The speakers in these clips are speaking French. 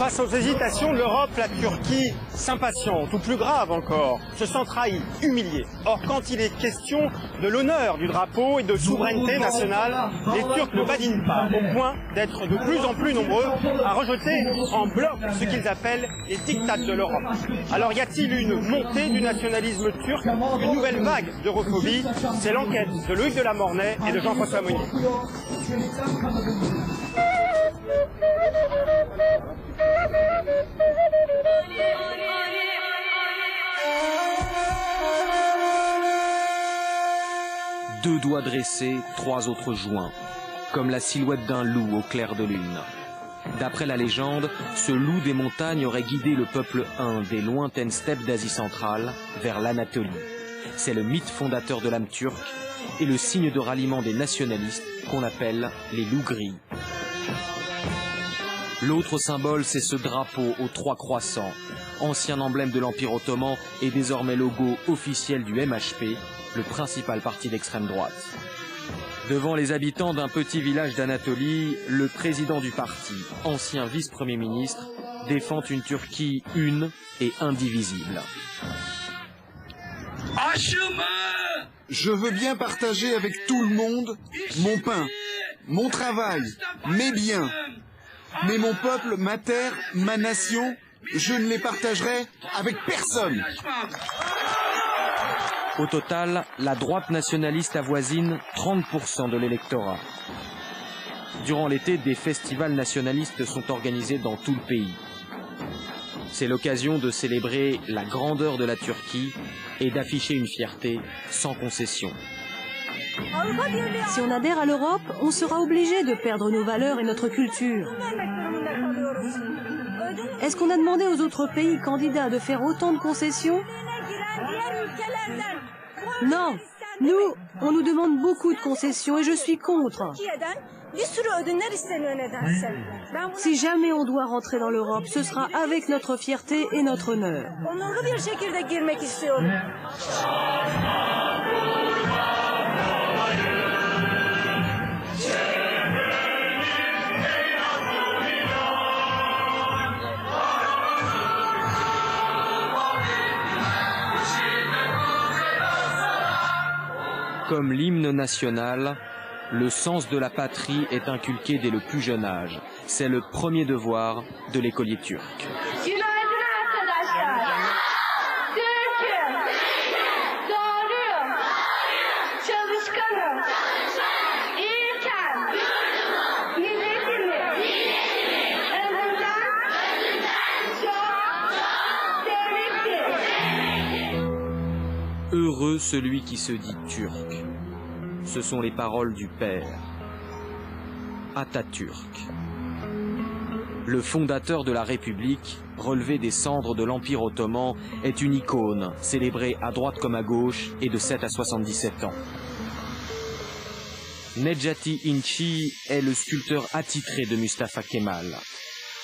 Face aux hésitations de l'Europe, la Turquie s'impatiente, ou plus grave encore, se sent trahie, humiliée. Or, quand il est question de l'honneur du drapeau et de souveraineté nationale, les Turcs ne badinent pas, au point d'être de plus en plus nombreux à rejeter en bloc ce qu'ils appellent les diktats de l'Europe. Alors, y a-t-il une montée du nationalisme turc, une nouvelle vague d'europhobie? C'est l'enquête de Loïc Delamornay et de Jean-François Monnier. Deux doigts dressés, trois autres joints, comme la silhouette d'un loup au clair de lune. D'après la légende, ce loup des montagnes aurait guidé le peuple Hun des lointaines steppes d'Asie centrale vers l'Anatolie. C'est le mythe fondateur de l'âme turque et le signe de ralliement des nationalistes qu'on appelle les loups gris. L'autre symbole, c'est ce drapeau aux trois croissants, ancien emblème de l'Empire ottoman et désormais logo officiel du MHP, le principal parti d'extrême droite. Devant les habitants d'un petit village d'Anatolie, le président du parti, ancien vice-premier ministre, défend une Turquie une et indivisible. Je veux bien partager avec tout le monde mon pain, mon travail, mes biens. Mais mon peuple, ma terre, ma nation, je ne les partagerai avec personne. Au total, la droite nationaliste avoisine 30% de l'électorat. Durant l'été, des festivals nationalistes sont organisés dans tout le pays. C'est l'occasion de célébrer la grandeur de la Turquie et d'afficher une fierté sans concession. Si on adhère à l'Europe, on sera obligé de perdre nos valeurs et notre culture. Est-ce qu'on a demandé aux autres pays candidats de faire autant de concessions? Non, nous, on nous demande beaucoup de concessions et je suis contre. Si jamais on doit rentrer dans l'Europe, ce sera avec notre fierté et notre honneur. Comme l'hymne national, le sens de la patrie est inculqué dès le plus jeune âge. C'est le premier devoir de l'écolier turc. Heureux celui qui se dit turc. Ce sont les paroles du père, Atatürk. Le fondateur de la République, relevé des cendres de l'Empire ottoman, est une icône, célébrée à droite comme à gauche et de 7 à 77 ans. Necati Inci est le sculpteur attitré de Mustafa Kemal.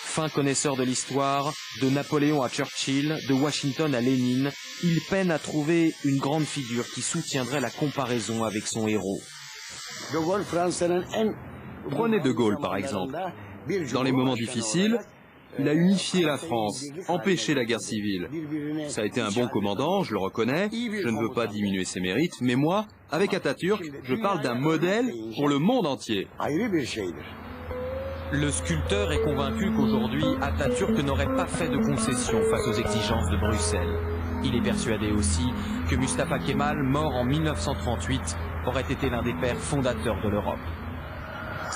Fin connaisseur de l'histoire, de Napoléon à Churchill, de Washington à Lénine, il peine à trouver une grande figure qui soutiendrait la comparaison avec son héros. Prenez De Gaulle par exemple. Dans les moments difficiles, il a unifié la France, empêché la guerre civile. Ça a été un bon commandant, je le reconnais, je ne veux pas diminuer ses mérites, mais moi, avec Atatürk, je parle d'un modèle pour le monde entier. Le sculpteur est convaincu qu'aujourd'hui, Atatürk n'aurait pas fait de concessions face aux exigences de Bruxelles. Il est persuadé aussi que Mustafa Kemal, mort en 1938, aurait été l'un des pères fondateurs de l'Europe.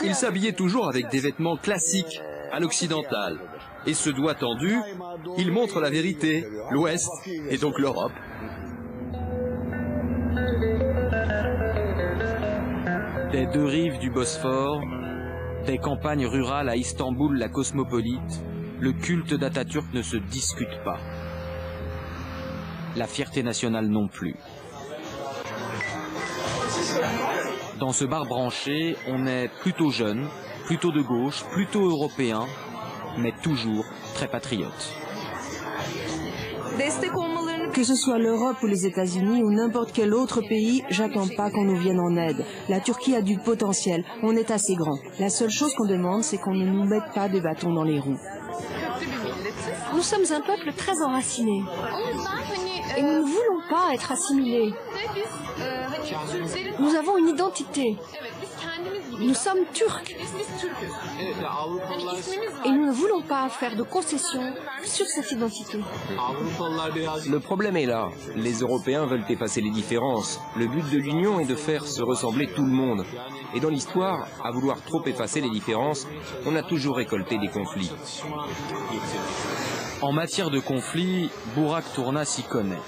Il s'habillait toujours avec des vêtements classiques, à l'occidental. Et ce doigt tendu, il montre la vérité, l'Ouest et donc l'Europe. Des deux rives du Bosphore, des campagnes rurales à Istanbul, la cosmopolite, le culte d'Atatürk ne se discute pas. La fierté nationale non plus. Dans ce bar branché, on est plutôt jeune, plutôt de gauche, plutôt européen, mais toujours très patriote. Que ce soit l'Europe ou les États-Unis ou n'importe quel autre pays, j'attends pas qu'on nous vienne en aide. La Turquie a du potentiel, on est assez grand. La seule chose qu'on demande, c'est qu'on ne nous mette pas de bâtons dans les roues. Nous sommes un peuple très enraciné. Et nous ne voulons pas être assimilés. Nous avons une identité. Nous sommes turcs. Et nous ne voulons pas faire de concessions sur cette identité. Le problème est là. Les Européens veulent effacer les différences. Le but de l'Union est de faire se ressembler tout le monde. Et dans l'histoire, à vouloir trop effacer les différences, on a toujours récolté des conflits. En matière de conflits, Burak Turna s'y connaît.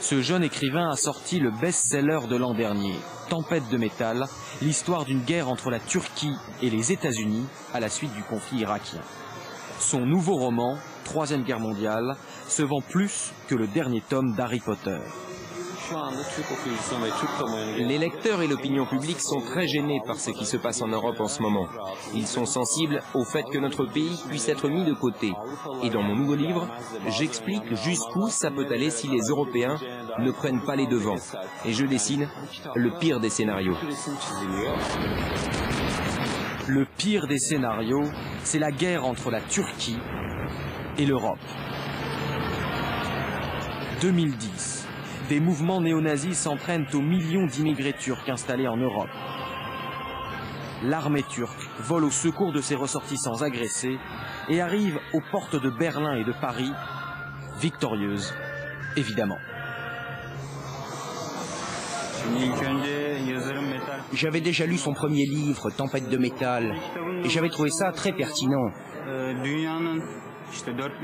Ce jeune écrivain a sorti le best-seller de l'an dernier, Tempête de métal, l'histoire d'une guerre entre la Turquie et les États-Unis à la suite du conflit irakien. Son nouveau roman, Troisième Guerre mondiale, se vend plus que le dernier tome d'Harry Potter. Les lecteurs et l'opinion publique sont très gênés par ce qui se passe en Europe en ce moment. Ils sont sensibles au fait que notre pays puisse être mis de côté. Et dans mon nouveau livre, j'explique jusqu'où ça peut aller si les Européens ne prennent pas les devants. Et je dessine le pire des scénarios. Le pire des scénarios, c'est la guerre entre la Turquie et l'Europe. 2010. Des mouvements néo-nazis s'entraînent aux millions d'immigrés turcs installés en Europe. L'armée turque vole au secours de ses ressortissants agressés et arrive aux portes de Berlin et de Paris, victorieuse, évidemment. J'avais déjà lu son premier livre, Tempête de métal, et j'avais trouvé ça très pertinent.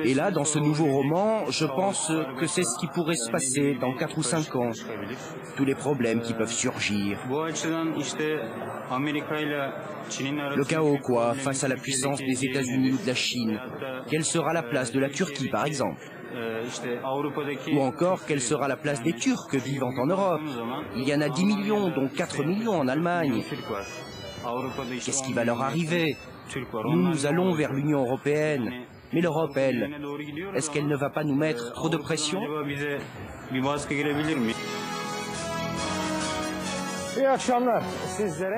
Et là, dans ce nouveau roman, je pense que c'est ce qui pourrait se passer dans 4 ou 5 ans. Tous les problèmes qui peuvent surgir. Le chaos, quoi, face à la puissance des États-Unis ou de la Chine. Quelle sera la place de la Turquie, par exemple? Ou encore, quelle sera la place des Turcs vivant en Europe? Il y en a 10 millions, dont 4 millions en Allemagne. Qu'est-ce qui va leur arriver? Nous allons vers l'Union européenne. Mais l'Europe, elle, est-ce qu'elle ne va pas nous mettre trop de pression?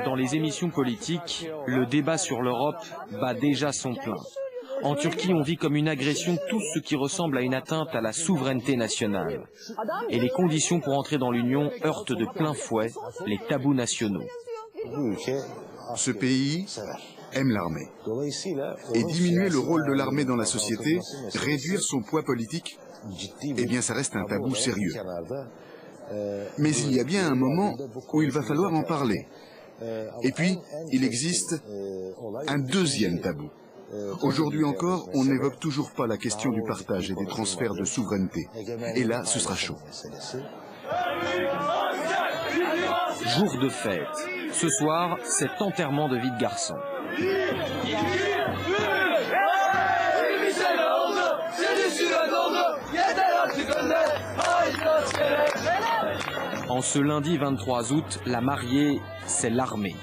Dans les émissions politiques, le débat sur l'Europe bat déjà son plein. En Turquie, on vit comme une agression tout ce qui ressemble à une atteinte à la souveraineté nationale. Et les conditions pour entrer dans l'Union heurtent de plein fouet les tabous nationaux. Ce pays aime l'armée. Et diminuer le rôle de l'armée dans la société, réduire son poids politique, eh bien ça reste un tabou sérieux. Mais il y a bien un moment où il va falloir en parler. Et puis, il existe un deuxième tabou. Aujourd'hui encore, on n'évoque toujours pas la question du partage et des transferts de souveraineté. Et là, ce sera chaud. Jour de fête. Ce soir, c'est enterrement de vie de garçon. En ce lundi 23 août, la mariée, c'est l'armée.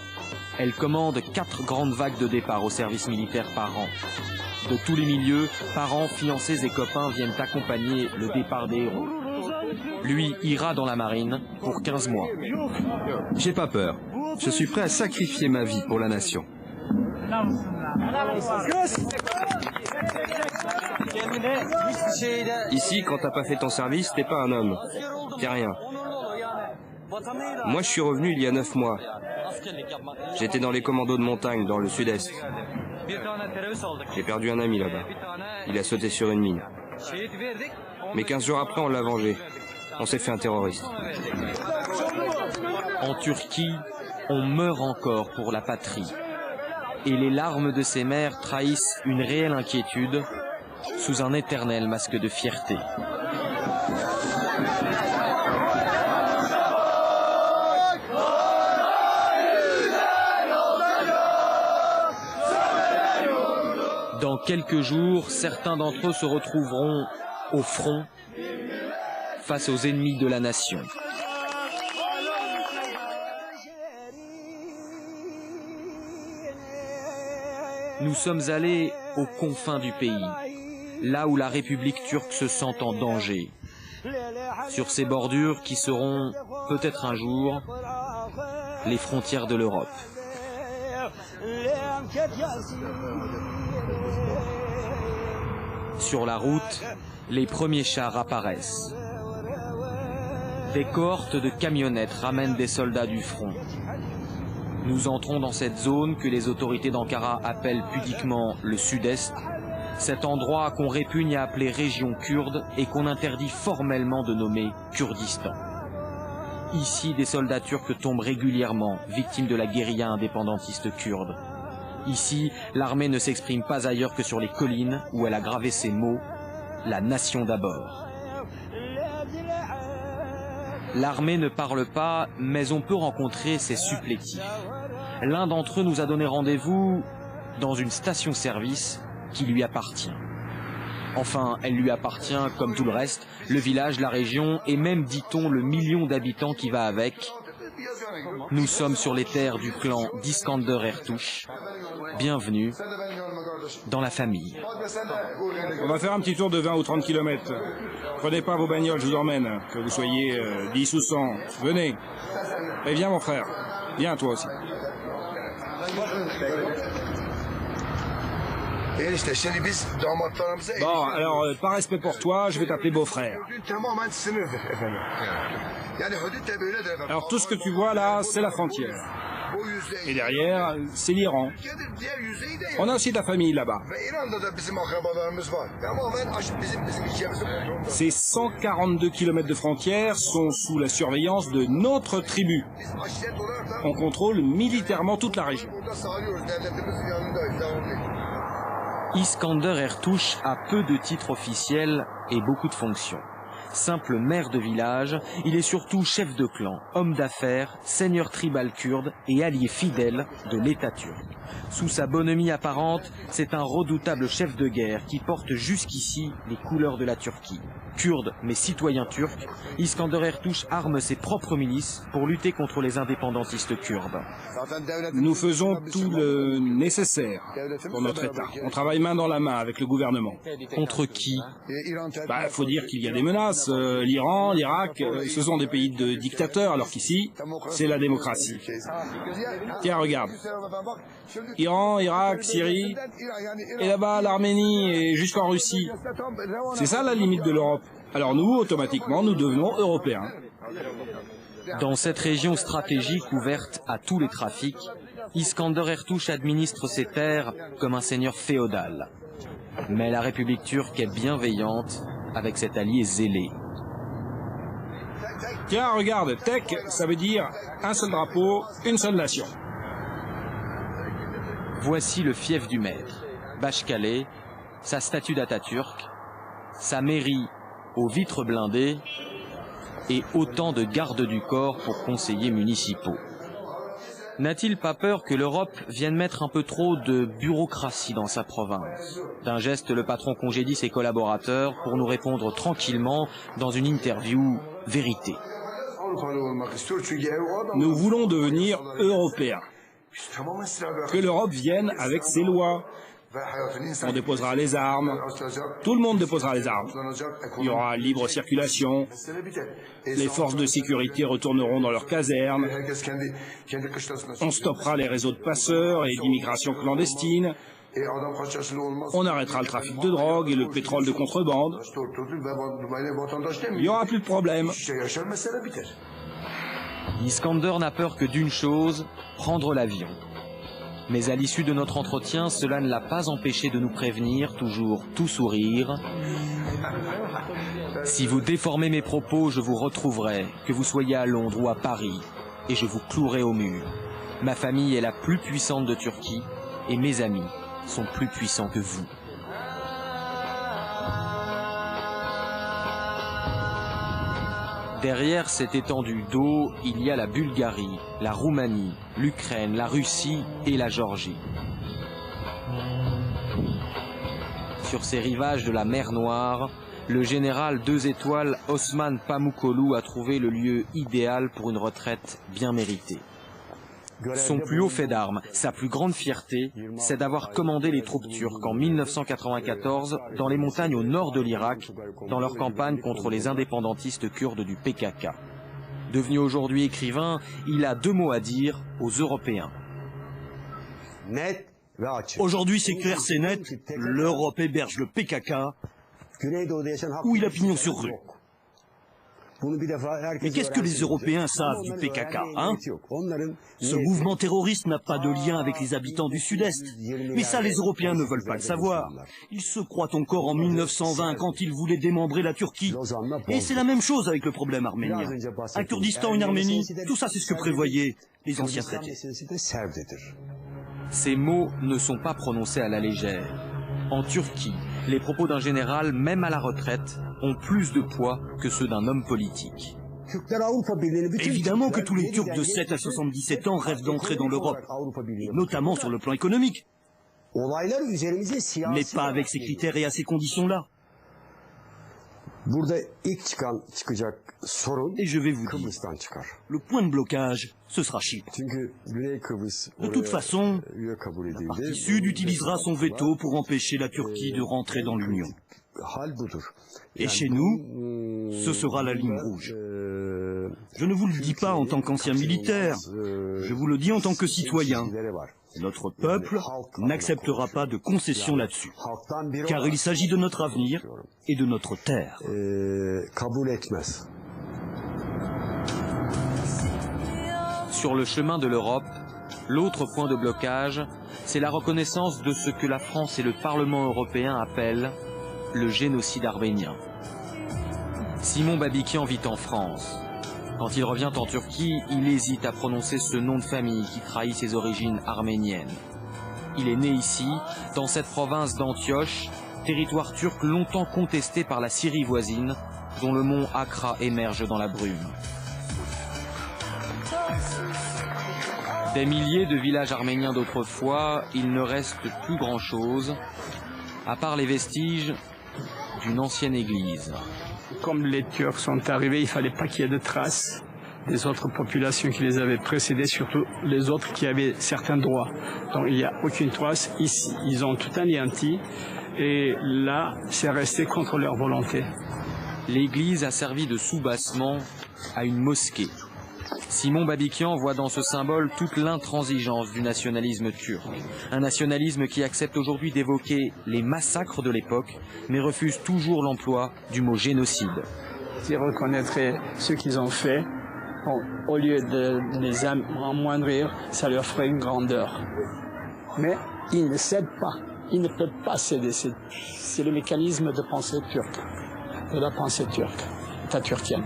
Elle commande 4 grandes vagues de départ au service militaire par an. De tous les milieux, parents, fiancés et copains viennent accompagner le départ des héros. Lui ira dans la marine pour 15 mois. J'ai pas peur. Je suis prêt à sacrifier ma vie pour la nation. Ici, quand t'as pas fait ton service, t'es pas un homme. T'es rien. Moi, je suis revenu il y a 9 mois. J'étais dans les commandos de montagne, dans le sud-est. J'ai perdu un ami là-bas. Il a sauté sur une mine. Mais 15 jours après, on l'a vengé. On s'est fait un terroriste. En Turquie, on meurt encore pour la patrie. Et les larmes de ces mères trahissent une réelle inquiétude sous un éternel masque de fierté. Dans quelques jours, certains d'entre eux se retrouveront au front face aux ennemis de la nation. Nous sommes allés aux confins du pays, là où la République turque se sent en danger. Sur ces bordures qui seront, peut-être un jour, les frontières de l'Europe. Sur la route, les premiers chars apparaissent. Des cohortes de camionnettes ramènent des soldats du front. Nous entrons dans cette zone que les autorités d'Ankara appellent pudiquement le Sud-Est, cet endroit qu'on répugne à appeler région kurde et qu'on interdit formellement de nommer Kurdistan. Ici, des soldats turcs tombent régulièrement, victimes de la guérilla indépendantiste kurde. Ici, l'armée ne s'exprime pas ailleurs que sur les collines où elle a gravé ces mots « La nation d'abord ». L'armée ne parle pas, mais on peut rencontrer ses supplétifs. L'un d'entre eux nous a donné rendez-vous dans une station-service qui lui appartient. Enfin, elle lui appartient comme tout le reste, le village, la région et même, dit-on, le million d'habitants qui va avec. Nous sommes sur les terres du clan d'Iskander Ertuğ. Bienvenue dans la famille. On va faire un petit tour de 20 ou 30 km. Prenez pas vos bagnoles, je vous emmène. Que vous soyez 10 ou 100. Venez. Et viens mon frère. Viens toi aussi. Bon, alors, par respect pour toi, je vais t'appeler beau-frère. Alors tout ce que tu vois là, c'est la frontière. Et derrière, c'est l'Iran. On a aussi de la famille là-bas. Ces 142 km de frontière sont sous la surveillance de notre tribu. On contrôle militairement toute la région. Iskander Ertuğ a peu de titres officiels et beaucoup de fonctions. Simple maire de village, il est surtout chef de clan, homme d'affaires, seigneur tribal kurde et allié fidèle de l'État turc. Sous sa bonhomie apparente, c'est un redoutable chef de guerre qui porte jusqu'ici les couleurs de la Turquie. Kurde mais citoyen turc, Iskander Ertuğ arme ses propres milices pour lutter contre les indépendantistes kurdes. Nous faisons tout le nécessaire pour notre État. On travaille main dans la main avec le gouvernement. Contre qui? Faut dire qu'il y a des menaces. L'Iran, l'Irak, ce sont des pays de dictateurs, alors qu'ici, c'est la démocratie. Tiens, regarde. Iran, Irak, Syrie, et là-bas l'Arménie et jusqu'en Russie. C'est ça la limite de l'Europe. Alors nous, automatiquement, nous devenons Européens. Dans cette région stratégique ouverte à tous les trafics, Iskander Ertuğ administre ses terres comme un seigneur féodal. Mais la République turque est bienveillante avec cet allié zélé. Tiens, regarde, Tek, ça veut dire un seul drapeau, une seule nation. Voici le fief du maître, Bashkale, sa statue d'Atatürk, sa mairie aux vitres blindées et autant de gardes du corps pour conseillers municipaux. N'a-t-il pas peur que l'Europe vienne mettre un peu trop de bureaucratie dans sa province? D'un geste, le patron congédie ses collaborateurs pour nous répondre tranquillement dans une interview vérité. Nous voulons devenir Européens. Que l'Europe vienne avec ses lois. On déposera les armes. Tout le monde déposera les armes. Il y aura libre circulation. Les forces de sécurité retourneront dans leurs casernes. On stoppera les réseaux de passeurs et d'immigration clandestine. On arrêtera le trafic de drogue et le pétrole de contrebande. Il n'y aura plus de problème. Iskander n'a peur que d'une chose, prendre l'avion. Mais à l'issue de notre entretien, cela ne l'a pas empêché de nous prévenir, toujours tout sourire. Si vous déformez mes propos, je vous retrouverai, que vous soyez à Londres ou à Paris, et je vous clouerai au mur. Ma famille est la plus puissante de Turquie, et mes amis sont plus puissants que vous. Derrière cette étendue d'eau, il y a la Bulgarie, la Roumanie, l'Ukraine, la Russie et la Géorgie. Sur ces rivages de la mer Noire, le général 2 étoiles Osman Pamukkolu a trouvé le lieu idéal pour une retraite bien méritée. Son plus haut fait d'armes, sa plus grande fierté, c'est d'avoir commandé les troupes turques en 1994 dans les montagnes au nord de l'Irak, dans leur campagne contre les indépendantistes kurdes du PKK. Devenu aujourd'hui écrivain, il a 2 mots à dire aux Européens. Aujourd'hui, c'est clair, c'est net, l'Europe héberge le PKK, où il a pignon sur rue. Mais qu'est-ce que les Européens savent du PKK, hein? Ce mouvement terroriste n'a pas de lien avec les habitants du Sud-Est. Mais ça, les Européens ne veulent pas le savoir. Ils se croient encore en 1920 quand ils voulaient démembrer la Turquie. Et c'est la même chose avec le problème arménien. Un Kurdistan, une Arménie, tout ça c'est ce que prévoyaient les anciens traités. Ces mots ne sont pas prononcés à la légère. En Turquie, les propos d'un général, même à la retraite, ont plus de poids que ceux d'un homme politique. Évidemment que tous les Turcs de 7 à 77 ans rêvent d'entrer dans l'Europe, notamment sur le plan économique. Mais pas avec ces critères et à ces conditions-là. Et je vais vous dire, le point de blocage, ce sera Chypre. De toute façon, la partie sud utilisera son veto pour empêcher la Turquie de rentrer dans l'Union. Et chez nous, ce sera la ligne rouge. Je ne vous le dis pas en tant qu'ancien militaire, je vous le dis en tant que citoyen. Notre peuple n'acceptera pas de concessions là-dessus, car il s'agit de notre avenir et de notre terre. Sur le chemin de l'Europe, l'autre point de blocage, c'est la reconnaissance de ce que la France et le Parlement européen appellent le génocide arménien. Simon Babikian vit en France. Quand il revient en Turquie, il hésite à prononcer ce nom de famille qui trahit ses origines arméniennes. Il est né ici, dans cette province d'Antioche, territoire turc longtemps contesté par la Syrie voisine, dont le mont Akra émerge dans la brume. Des milliers de villages arméniens d'autrefois, il ne reste plus grand-chose, à part les vestiges d'une ancienne église. Comme les Turcs sont arrivés, il ne fallait pas qu'il y ait de traces des autres populations qui les avaient précédés, surtout les autres qui avaient certains droits. Donc il n'y a aucune trace. Ici, ils ont tout anéanti et là, c'est resté contre leur volonté. L'église a servi de soubassement à une mosquée. Simon Babikian voit dans ce symbole toute l'intransigeance du nationalisme turc. Un nationalisme qui accepte aujourd'hui d'évoquer les massacres de l'époque, mais refuse toujours l'emploi du mot génocide. Ils reconnaîtraient ce qu'ils ont fait, bon, au lieu de les amoindrir, ça leur ferait une grandeur. Mais ils ne cèdent pas, ils ne peuvent pas céder. C'est le mécanisme de pensée turque, de la pensée turque, atatürkienne,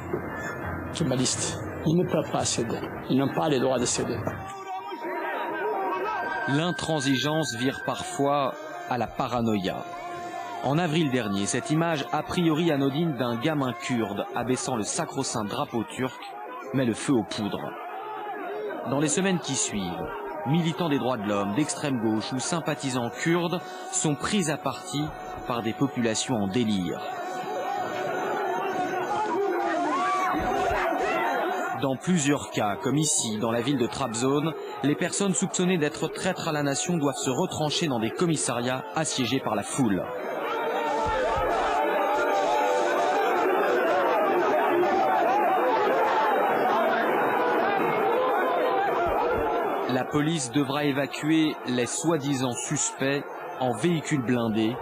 kémaliste. Ils ne peuvent pas céder. Ils n'ont pas les droits de céder. L'intransigeance vire parfois à la paranoïa. En avril dernier, cette image a priori anodine d'un gamin kurde abaissant le sacro-saint drapeau turc met le feu aux poudres. Dans les semaines qui suivent, militants des droits de l'homme, d'extrême gauche ou sympathisants kurdes sont pris à partie par des populations en délire. Dans plusieurs cas, comme ici, dans la ville de Trabzon, les personnes soupçonnées d'être traîtres à la nation doivent se retrancher dans des commissariats assiégés par la foule. La police devra évacuer les soi-disant suspects en véhicule blindé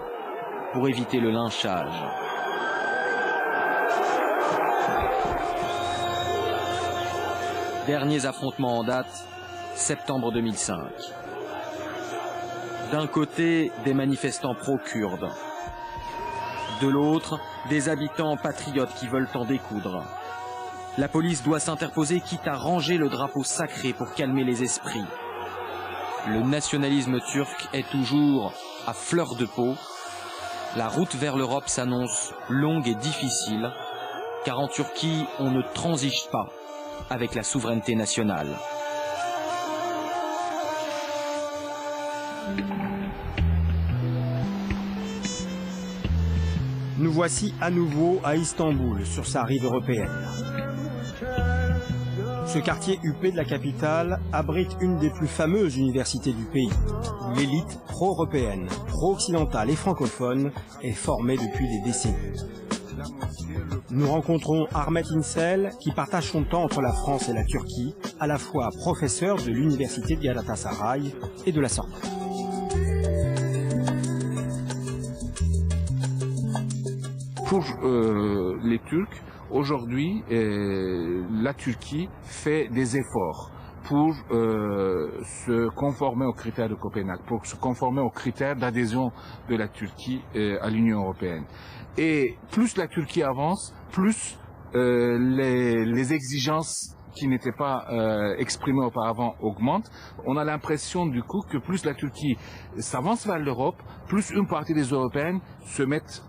pour éviter le lynchage. Derniers affrontements en date, septembre 2005. D'un côté, des manifestants pro-kurdes. De l'autre, des habitants patriotes qui veulent en découdre. La police doit s'interposer quitte à ranger le drapeau sacré pour calmer les esprits. Le nationalisme turc est toujours à fleur de peau. La route vers l'Europe s'annonce longue et difficile, car en Turquie, on ne transige pas avec la souveraineté nationale. Nous voici à nouveau à Istanbul, sur sa rive européenne. Ce quartier huppé de la capitale abrite une des plus fameuses universités du pays, où l'élite pro-européenne, pro-occidentale et francophone est formée depuis des décennies. Nous rencontrons Ahmet İnsel, qui partage son temps entre la France et la Turquie, à la fois professeur de l'université de Galatasaray et de la Sorbonne. Pour les Turcs, aujourd'hui, la Turquie fait des efforts pour se conformer aux critères de Copenhague, pour se conformer aux critères d'adhésion de la Turquie à l'Union européenne. Et plus la Turquie avance, plus les exigences qui n'étaient pas exprimées auparavant augmentent. On a l'impression du coup que plus la Turquie s'avance vers l'Europe, plus une partie des Européennes se mettent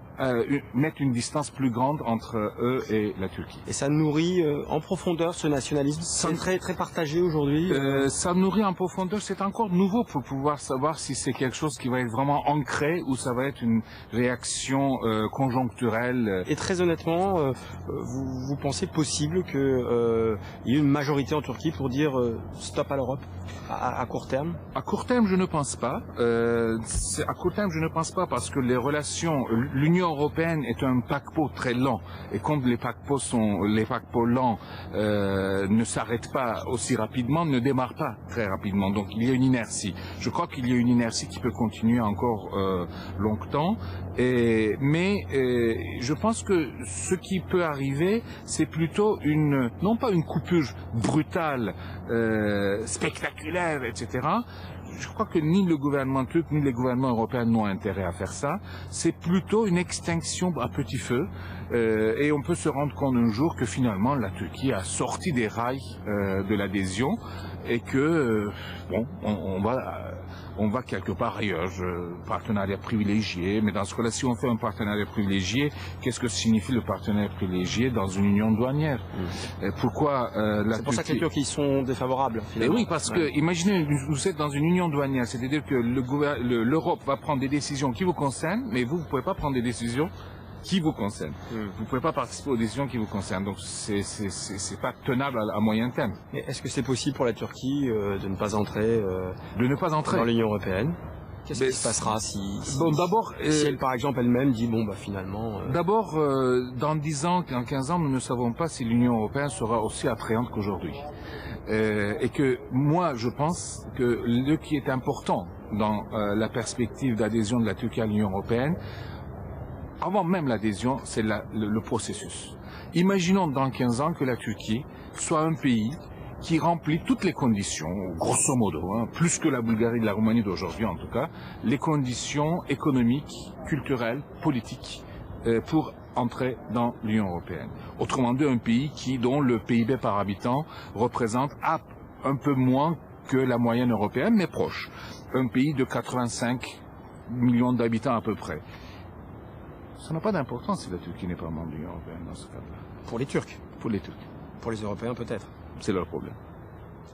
une distance plus grande entre eux et la Turquie. Et ça nourrit en profondeur ce nationalisme. C'est très partagé aujourd'hui. Ça nourrit en profondeur. C'est encore nouveau pour pouvoir savoir si c'est quelque chose qui va être vraiment ancré ou ça va être une réaction conjoncturelle. Et très honnêtement, vous pensez possible qu'il y ait une majorité en Turquie pour dire stop à l'Europe à court terme? À court terme, je ne pense pas. À court terme, je ne pense pas parce que les relations, l'Union européenne est un paquebot très lent et quand les paquebots lents ne s'arrêtent pas aussi rapidement, ne démarrent pas très rapidement. Donc il y a une inertie. Je crois qu'il y a une inertie qui peut continuer encore longtemps. Mais je pense que ce qui peut arriver, c'est plutôt non pas une coupure brutale, spectaculaire, etc. Je crois que ni le gouvernement turc ni les gouvernements européens n'ont intérêt à faire ça. C'est plutôt une extinction à petit feu. Et on peut se rendre compte un jour que finalement la Turquie a sorti des rails de l'adhésion et que on va quelque part ailleurs, partenariat privilégié, mais dans ce cas-là, si on fait un partenariat privilégié, qu'est-ce que signifie le partenariat privilégié dans une union douanière? Pourquoi C'est pour ça que les Turcs y sont défavorables, finalement. Oui, parce que, imaginez, vous êtes dans une union douanière, c'est-à-dire que l'Europe va prendre des décisions qui vous concernent, mais vous ne pouvez pas prendre des décisions qui vous concerne. Vous ne pouvez pas participer aux décisions qui vous concernent. Donc c'est pas tenable à moyen terme. Mais est-ce que c'est possible pour la Turquie de ne pas entrer dans l'Union européenne? Qu'est-ce qui se passera si elle, par exemple, elle-même dit finalement... D'abord, dans 10 ans, dans 15 ans, nous ne savons pas si l'Union européenne sera aussi attrayante qu'aujourd'hui. Et que moi, je pense que ce qui est important dans la perspective d'adhésion de la Turquie à l'Union européenne, avant même l'adhésion, c'est le processus. Imaginons dans 15 ans que la Turquie soit un pays qui remplit toutes les conditions, grosso modo, plus que la Bulgarie et la Roumanie d'aujourd'hui en tout cas, les conditions économiques, culturelles, politiques pour entrer dans l'Union européenne. Autrement dit, un pays dont le PIB par habitant représente un peu moins que la moyenne européenne, mais proche. Un pays de 85 millions d'habitants à peu près. Ça n'a pas d'importance si la Turquie n'est pas membre de l'Union européenne dans ce cas-là. Pour les Turcs? Pour les Turcs. Pour les Européens peut-être? C'est leur problème.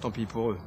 Tant pis pour eux.